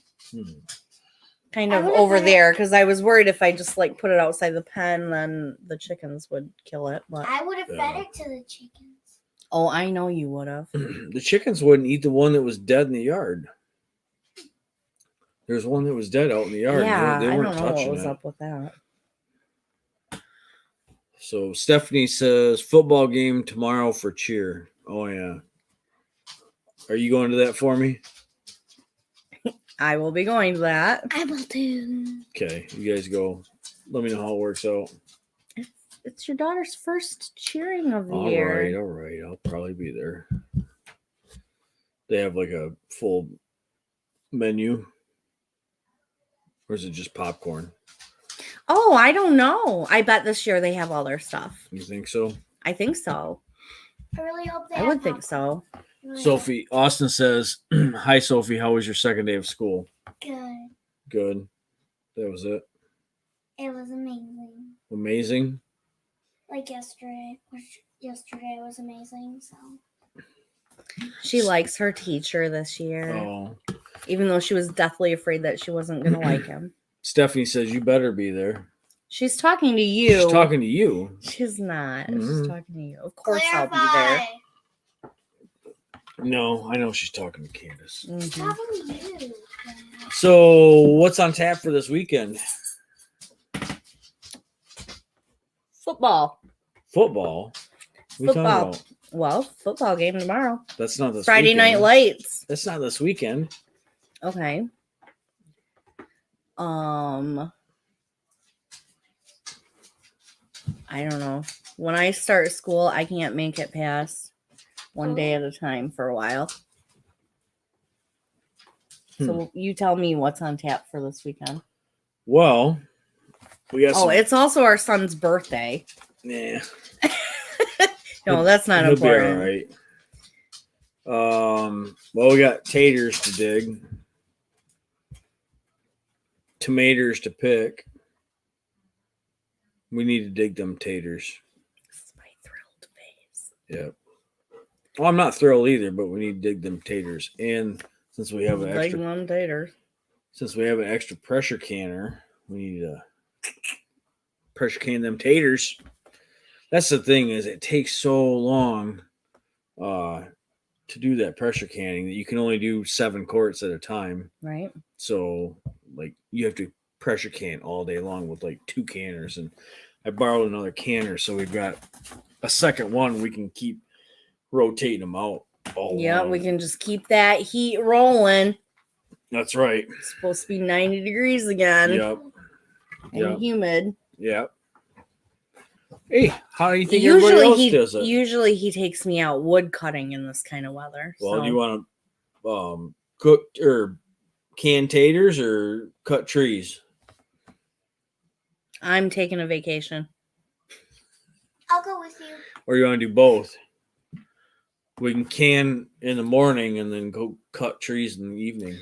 Speaker 2: Kind
Speaker 3: I
Speaker 2: of
Speaker 3: would've
Speaker 2: over
Speaker 3: put it-
Speaker 2: there because I was worried if I just like put it outside the pen, then the chickens would kill it. But
Speaker 3: I would have
Speaker 1: Yeah.
Speaker 3: fed it to the chickens.
Speaker 2: oh, I know you would have.
Speaker 1: The chickens wouldn't eat the one that was dead in the yard. There's one that was dead out in the yard.
Speaker 2: Yeah,
Speaker 1: They
Speaker 2: I
Speaker 1: weren't
Speaker 2: don't know what
Speaker 1: touching
Speaker 2: was
Speaker 1: it.
Speaker 2: up with that.
Speaker 1: So Stephanie says football game tomorrow for cheer. Oh yeah. Are you going to that for me?
Speaker 2: I will be going to that.
Speaker 3: I will too.
Speaker 1: Okay, you guys go. Let me know how it works out.
Speaker 2: It's your daughter's first cheering of the
Speaker 1: All
Speaker 2: year.
Speaker 1: right. I'll probably be there. They have like a full menu. Or is it just popcorn?
Speaker 2: Oh, I don't know. I bet this year they have all their stuff.
Speaker 1: You think so?
Speaker 2: I think so.
Speaker 3: I really hope they
Speaker 2: I
Speaker 3: have
Speaker 2: would think
Speaker 3: popcorn.
Speaker 2: so.
Speaker 3: Really
Speaker 1: Sophie, Austin says, hi, Sophie. How was your second day of school?
Speaker 3: Good.
Speaker 1: Good. That was it.
Speaker 3: It was amazing.
Speaker 1: Amazing.
Speaker 3: Like yesterday, which yesterday was amazing. So
Speaker 2: She likes her teacher this year,
Speaker 1: Oh.
Speaker 2: even though she was deathly afraid that she wasn't going to like him.
Speaker 1: Stephanie says, you better be there.
Speaker 2: She's talking to you.
Speaker 1: She's talking to you.
Speaker 2: She's not.
Speaker 1: Mhm.
Speaker 2: She's talking to you. Of course I'll be there.
Speaker 1: No, I know she's talking to Candace.
Speaker 2: Mhm.
Speaker 3: Talking to you.
Speaker 1: So, what's on tap for this weekend?
Speaker 2: Football.
Speaker 1: Football. What are you talking
Speaker 2: Football.
Speaker 1: about?
Speaker 2: Well, football game tomorrow.
Speaker 1: That's not this
Speaker 2: Friday
Speaker 1: weekend.
Speaker 2: Night Lights.
Speaker 1: That's not this weekend.
Speaker 2: Okay. I don't know. When I start school, I can't make it past one day at a time for a while. So you tell me what's on tap for this weekend.
Speaker 1: Well, we got
Speaker 2: Oh,
Speaker 1: some.
Speaker 2: it's also our son's birthday.
Speaker 1: Nah,
Speaker 2: No, that's not
Speaker 1: he'll be
Speaker 2: important.
Speaker 1: all right. Well, we got taters to dig, tomatoes to pick. We need to dig them taters.
Speaker 2: This is my thrilled face.
Speaker 1: Yep. Well, I'm not thrilled either, but we need to dig them taters. And since we have an
Speaker 2: Big
Speaker 1: extra,
Speaker 2: one taters.
Speaker 1: pressure canner, we need to pressure can them taters. That's the thing, is it takes so long to do that pressure canning that you can only do 7 quarts at a time.
Speaker 2: Right?
Speaker 1: So like you have to pressure can all day long with like 2 canners, and I borrowed another canner, so we've got a second one. We can keep rotating them out.
Speaker 2: Yeah, we can just keep that heat rolling.
Speaker 1: That's right.
Speaker 2: It's supposed to be 90 degrees again
Speaker 1: Yep.
Speaker 2: and
Speaker 1: Yep.
Speaker 2: humid.
Speaker 1: Yep. Hey, how do you think everybody else does it?
Speaker 2: Usually he takes me out wood cutting in this kind of weather.
Speaker 1: Well,
Speaker 2: so.
Speaker 1: you want to cook or canned taters or cut trees?
Speaker 2: I'm taking a vacation.
Speaker 3: I'll go with you.
Speaker 1: Or you want to do both? We can can in the morning and then go cut trees in the evening.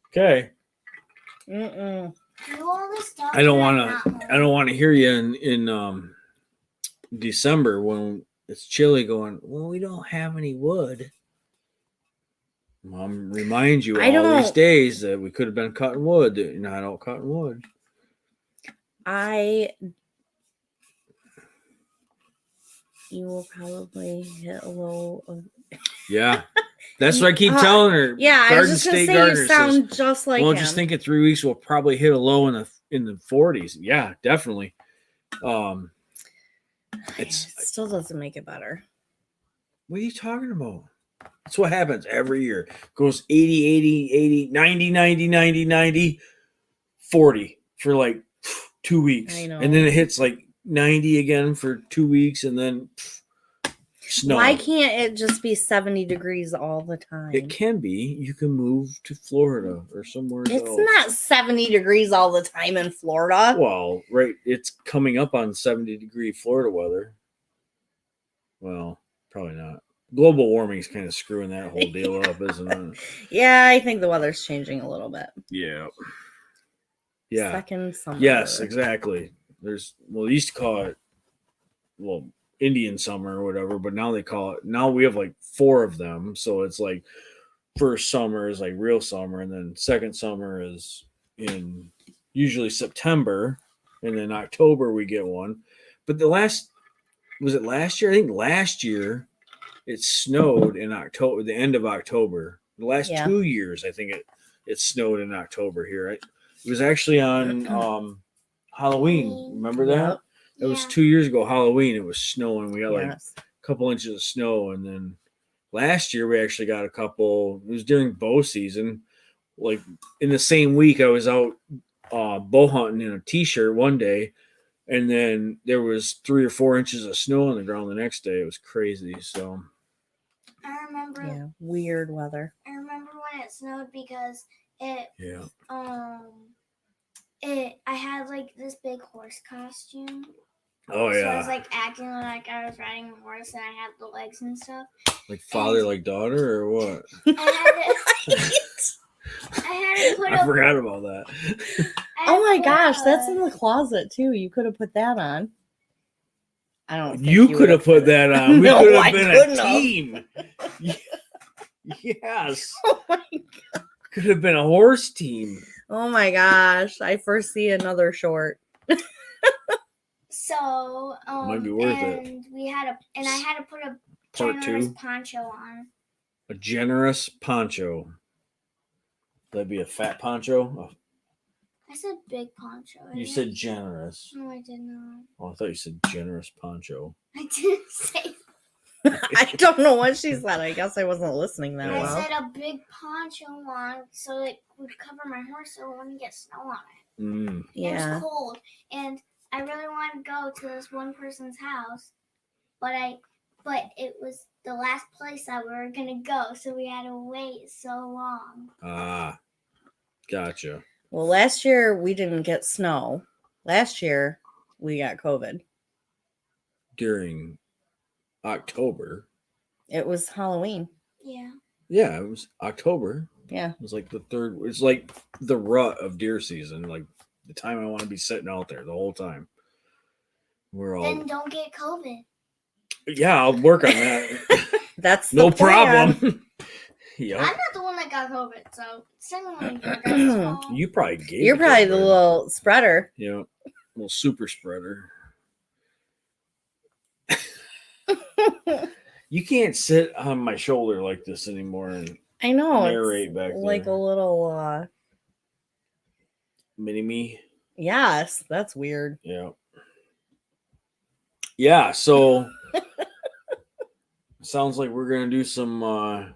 Speaker 1: Okay.
Speaker 2: Mm-mm.
Speaker 3: Do all this stuff.
Speaker 1: I don't
Speaker 3: and
Speaker 1: want
Speaker 3: I'm
Speaker 1: to.
Speaker 3: not
Speaker 1: I don't want to hear you in December when it's chilly. Going, well, we don't have any wood. Mom, remind you
Speaker 2: I
Speaker 1: all these
Speaker 2: don't-
Speaker 1: days that we could have been cutting wood. You're not out cutting wood.
Speaker 2: You will probably hit a low of.
Speaker 1: Yeah, that's what I keep telling her.
Speaker 2: Yeah, I was just gonna say you sound just like
Speaker 1: well,
Speaker 2: him.
Speaker 1: just think in 3 weeks we'll probably hit a low in the 40s. Yeah, definitely.
Speaker 2: It still doesn't make it better.
Speaker 1: What are you talking about? That's what happens every year. Goes 80, 80, 80, 90, 90, 90, 90, 40 for like 2 weeks.
Speaker 2: I know.
Speaker 1: And then it hits like 90 again for 2 weeks and then snow.
Speaker 2: Why can't it just be 70 degrees all the time?
Speaker 1: It can be. You can move to Florida or somewhere else.
Speaker 2: It's not 70 degrees all the time in Florida.
Speaker 1: Well, right. It's coming up on 70-degree Florida weather. Well, probably not. Global warming is kind of screwing that whole deal up, isn't it?
Speaker 2: Yeah, I think the weather's changing a little bit.
Speaker 1: Yeah. Yeah.
Speaker 2: Second summer.
Speaker 1: Yes, exactly. They used to call it, Indian summer or whatever, but now now we have like 4 of them. So it's like first summer is like real summer, and then second summer is in usually September, and then October we get one. But was it last year? I think last year it snowed in October, the end of October. The last 2 years, I think it snowed in October here. It was actually on Halloween. Remember that?
Speaker 2: Yep.
Speaker 1: It was 2 years ago, Halloween. It was snowing. We got like
Speaker 2: Yes.
Speaker 1: a couple inches of snow. And then last year, we actually got a couple. It was during bow season. Like in the same week, I was out bow hunting in a t-shirt one day. And then there was 3 or 4 inches of snow on the ground the next day. It was crazy. So
Speaker 3: I remember.
Speaker 2: Yeah, weird weather.
Speaker 3: I remember when it snowed because it.
Speaker 1: yeah.
Speaker 3: I had like this big horse costume.
Speaker 1: Oh
Speaker 3: So
Speaker 1: yeah.
Speaker 3: I was like acting like I was riding a horse and I had the legs and stuff.
Speaker 1: Like father, like daughter, or what?
Speaker 3: I had to put
Speaker 1: I forgot about that.
Speaker 2: Oh my gosh, that's in the closet too. You could have put that on. I don't think
Speaker 1: You could have put that on. We
Speaker 2: No,
Speaker 1: could
Speaker 2: I
Speaker 1: have been
Speaker 2: couldn't
Speaker 1: a
Speaker 2: have.
Speaker 1: team. Yes.
Speaker 2: Oh my,
Speaker 1: Could have been a horse team.
Speaker 2: oh my gosh, I foresee another short.
Speaker 3: So
Speaker 1: Might be worth it.
Speaker 3: and I had to put a
Speaker 1: Part
Speaker 3: generous
Speaker 1: 2.
Speaker 3: poncho on.
Speaker 1: A generous poncho. That'd be a fat poncho.
Speaker 3: I said big poncho.
Speaker 1: You said generous.
Speaker 3: No, I did not.
Speaker 1: Oh, I thought you said generous poncho.
Speaker 3: I didn't say.
Speaker 2: I don't know what she said. I guess I wasn't listening that
Speaker 1: Yeah.
Speaker 2: well.
Speaker 3: I said a big poncho on so it would cover my horse so it wouldn't get snow on it.
Speaker 1: Mm.
Speaker 3: It
Speaker 2: Yeah.
Speaker 3: was cold, and I really wanted to go to this one person's house, but it was the last place that we were gonna go, so we had to wait so long.
Speaker 1: Ah, gotcha.
Speaker 2: Well, last year we didn't get snow. Last year we got COVID.
Speaker 1: During October.
Speaker 2: It was Halloween.
Speaker 3: Yeah.
Speaker 1: Yeah, it was October.
Speaker 2: Yeah.
Speaker 1: It was like the third. It's like the rut of deer season. Like the time I want to be sitting out there the whole time. We're all.
Speaker 3: Then don't get COVID.
Speaker 1: Yeah, I'll work on that.
Speaker 2: That's the
Speaker 1: No
Speaker 2: plan.
Speaker 1: problem. Yeah.
Speaker 3: I'm not the one that got COVID, so second one you got as well.
Speaker 1: You probably gave.
Speaker 2: You're
Speaker 1: it
Speaker 2: probably
Speaker 1: to
Speaker 2: the
Speaker 1: her.
Speaker 2: little spreader.
Speaker 1: Yeah, little super spreader. You can't sit on my shoulder like this anymore and
Speaker 2: I know.
Speaker 1: narrate
Speaker 2: It's
Speaker 1: back
Speaker 2: like
Speaker 1: there.
Speaker 2: a little
Speaker 1: Mini me.
Speaker 2: yes, that's weird.
Speaker 1: Yeah. Yeah, so sounds like we're gonna do some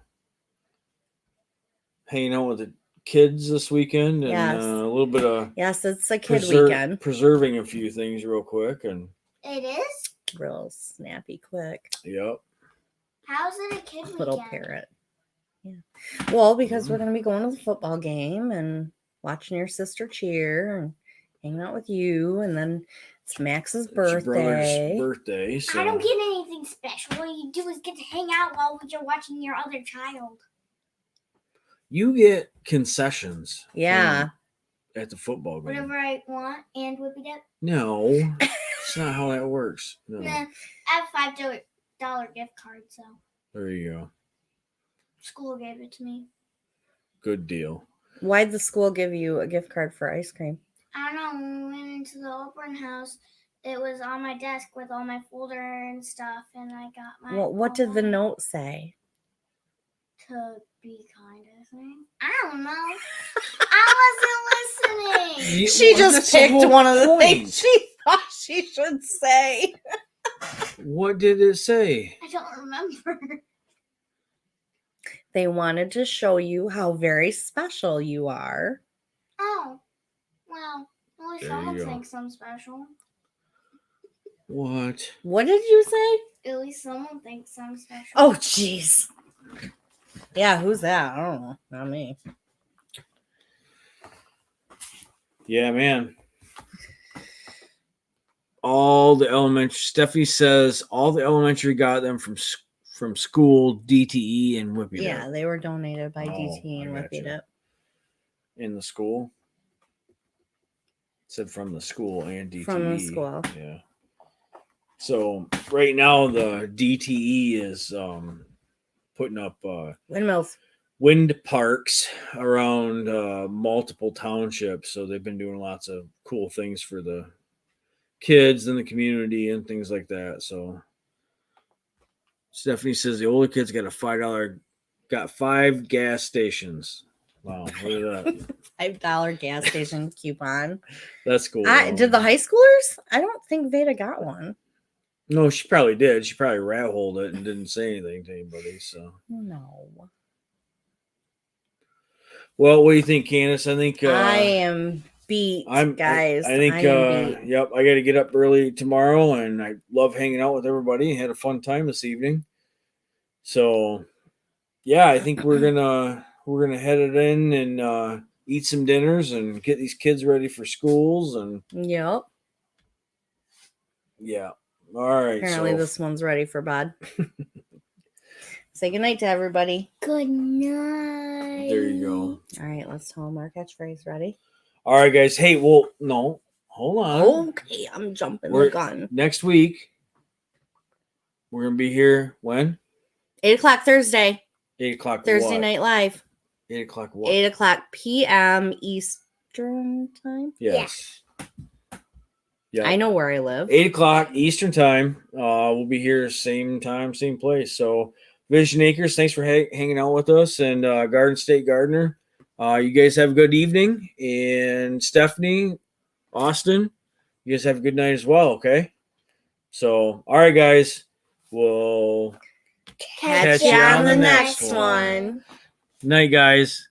Speaker 1: hanging out with the kids this weekend and
Speaker 2: Yes.
Speaker 1: a little bit of
Speaker 2: Yes, it's a kid weekend.
Speaker 1: preserving a few things real quick and
Speaker 3: It is?
Speaker 2: Real snappy quick.
Speaker 1: yep.
Speaker 3: How's it a kid
Speaker 2: Little
Speaker 3: weekend?
Speaker 2: parrot. Well, because we're going to be going to the football game and watching your sister cheer and hanging out with you. And then it's Max's
Speaker 1: It's your
Speaker 2: birthday.
Speaker 1: brother's birthday. So
Speaker 3: I don't get anything special. All you do is get to hang out while you're watching your other child.
Speaker 1: you get concessions.
Speaker 2: Yeah.
Speaker 1: At the football game.
Speaker 3: Whatever I want and whip it up.
Speaker 1: No, it's not how that works. No.
Speaker 3: Nah, I have $5 gift card, so
Speaker 1: There you go.
Speaker 3: school gave it to me.
Speaker 1: Good deal.
Speaker 2: Why'd the school give you a gift card for ice cream?
Speaker 3: I don't know. When we went into the open house, it was on my desk with all my folder and stuff, and I got my.
Speaker 2: Well, what did the note say?
Speaker 3: To be kind, I think. I don't know. I wasn't listening.
Speaker 2: She
Speaker 1: Well,
Speaker 2: just
Speaker 1: that's the
Speaker 2: picked
Speaker 1: whole
Speaker 2: one of the
Speaker 1: point.
Speaker 2: things she thought she should say.
Speaker 1: What did it say?
Speaker 3: I don't remember.
Speaker 2: They wanted to show you how very special you are.
Speaker 3: Oh, well, at least
Speaker 1: There
Speaker 3: someone
Speaker 1: you go.
Speaker 3: thinks I'm special.
Speaker 1: What?
Speaker 2: What did you say?
Speaker 3: At least someone thinks I'm special.
Speaker 2: Oh, jeez. Yeah, who's that? I don't know. Not me.
Speaker 1: Yeah, man. All the elementary. Steffi says all the elementary got them from school, DTE, and Whippy.
Speaker 2: Yeah, they were donated by
Speaker 1: Oh,
Speaker 2: DT and
Speaker 1: I
Speaker 2: Whippy
Speaker 1: gotcha.
Speaker 2: Dip.
Speaker 1: In the school. It said from the school and DTE.
Speaker 2: From the school.
Speaker 1: Yeah. So right now the DTE is putting up
Speaker 2: Windmills.
Speaker 1: wind parks around multiple townships. So they've been doing lots of cool things for the kids in the community and things like that. So Stephanie says the older kids got 5 gas stations. Wow, look at that.
Speaker 2: $5 gas station coupon.
Speaker 1: That's cool.
Speaker 2: Did the high schoolers? I don't think Veda got one.
Speaker 1: No, she probably did. She probably rat-holed it and didn't say anything to anybody. So,
Speaker 2: No.
Speaker 1: well, what do you think, Candace? I think
Speaker 2: I am beat, guys.
Speaker 1: I think
Speaker 2: I am beat.
Speaker 1: yep. I got to get up early tomorrow, and I love hanging out with everybody. Had a fun time this evening. So, yeah, I think we're gonna head it in and eat some dinners and get these kids ready for schools and
Speaker 2: Yep.
Speaker 1: yeah. All right.
Speaker 2: Apparently,
Speaker 1: so,
Speaker 2: this one's ready for bed. Say goodnight to everybody.
Speaker 3: Good night.
Speaker 1: there you go.
Speaker 2: All right, let's tell them our catchphrase. Ready?
Speaker 1: All right, guys. Hey, well, no, hold on.
Speaker 2: Okay, I'm jumping
Speaker 1: We're-
Speaker 2: the gun.
Speaker 1: Next week, we're gonna be here when
Speaker 2: 8:00 Thursday.
Speaker 1: 8:00.
Speaker 2: Thursday
Speaker 1: what?
Speaker 2: Night Live.
Speaker 1: 8:00. What?
Speaker 2: 8:00 p.m. Eastern time.
Speaker 1: Yes. Yeah.
Speaker 2: I know where I live.
Speaker 1: 8:00 Eastern time. We'll be here same time, same place. So, Vision Acres, thanks for hanging out with us, and Garden State Gardener. You guys have a good evening, and Stephanie, Austin, you guys have a good night as well. Okay. So, all right, guys, we'll
Speaker 2: Catch you on the next one.
Speaker 1: night, guys.